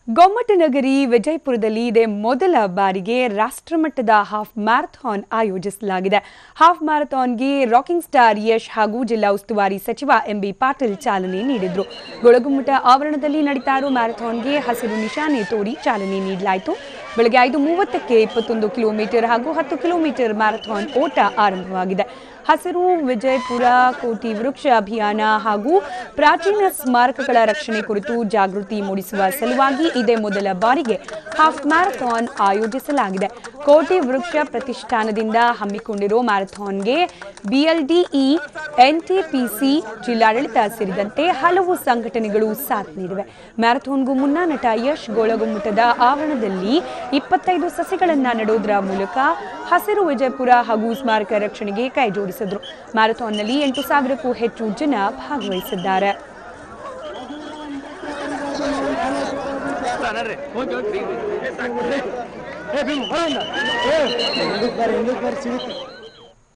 ಗೊಮ್ಮಟನಗರಿ ವಿಜಯಪುರದಲ್ಲಿ ಇದೇ ಮೊದಲ ಬಾರಿಗೆ ರಾಷ್ಟ್ರಮಟ್ಟದ ಹಾಫ್ ಮ್ಯಾರಥಾನ್ ಆಯೋಜಿಸಲಾಗಿದೆ. ಹಾಫ್ ಮ್ಯಾರಥಾನ್ಗೆ ರಾಕಿಂಗ್ ಸ್ಟಾರ್ ಯಶ್ ಹಾಗೂ ಜಿಲ್ಲಾ ಉಸ್ತುವಾರಿ ಸಚಿವ ಎಂಬಿ ಪಾಟೀಲ್ ಚಾಲನೆ ನೀಡಿದರು. ಗೊಳಗುಮ್ಮಟ ಆವರಣದಲ್ಲಿ ನಡೀತಾ ಇರುವ ಮ್ಯಾರಥಾನ್ಗೆ ಹಸಿರು ನಿಶಾನೆ ತೋರಿ ಚಾಲನೆ ನೀಡಲಾಯಿತು. ಬೆಳಗ್ಗೆ 5:30ಕ್ಕೆ 21 ಕಿಲೋಮೀಟರ್ ಹಾಗೂ 10 ಕಿಲೋಮೀಟರ್ ಮ್ಯಾರಥಾನ್ ಓಟ ಆರಂಭವಾಗಿದೆ. ಹಸಿರು ವಿಜಯಪುರ ಕೋಟಿ ವೃಕ್ಷ ಅಭಿಯಾನ ಹಾಗೂ ಪ್ರಾಚೀನ ಸ್ಮಾರಕಗಳ ರಕ್ಷಣೆ ಕುರಿತು ಜಾಗೃತಿ ಮೂಡಿಸುವ ಸಲುವಾಗಿ ಇದೇ ಮೊದಲ ಬಾರಿಗೆ ಹಾಫ್ ಮ್ಯಾರಥಾನ್ ಆಯೋಜಿಸಲಾಗಿದೆ. ಕೋಟಿ ವೃಕ್ಷ ಪ್ರತಿಷ್ಠಾನದಿಂದ ಹಮ್ಮಿಕೊಂಡಿರುವ ಮ್ಯಾರಥಾನ್ಗೆ ಬಿಎಲ್ಡಿಇ, ಎನ್ಟಿಪಿಸಿ, ಜಿಲ್ಲಾಡಳಿತ ಸೇರಿದಂತೆ ಹಲವು ಸಂಘಟನೆಗಳು ಸಾಥ್ ನೀಡಿವೆ. ಮ್ಯಾರಥಾನ್ಗೂ ಮುನ್ನ ನಟ ಯಶ್ ಗೊಳಗುಮ್ಮಟದ ಆವರಣದಲ್ಲಿ 25 ಸಸಿಗಳನ್ನು ನೆಡೋದರ ಮೂಲಕ ಹಸಿರು ವಿಜಯಪುರ ಹಾಗೂ ಸ್ಮಾರಕ ರಕ್ಷಣೆಗೆ ಕೈ ಜೋಡಿಸಿದರು. ಮ್ಯಾರಥಾನ್ನಲ್ಲಿ 8,000ಕ್ಕೂ ಹೆಚ್ಚು ಜನ ಭಾಗವಹಿಸಿದ್ದಾರೆ.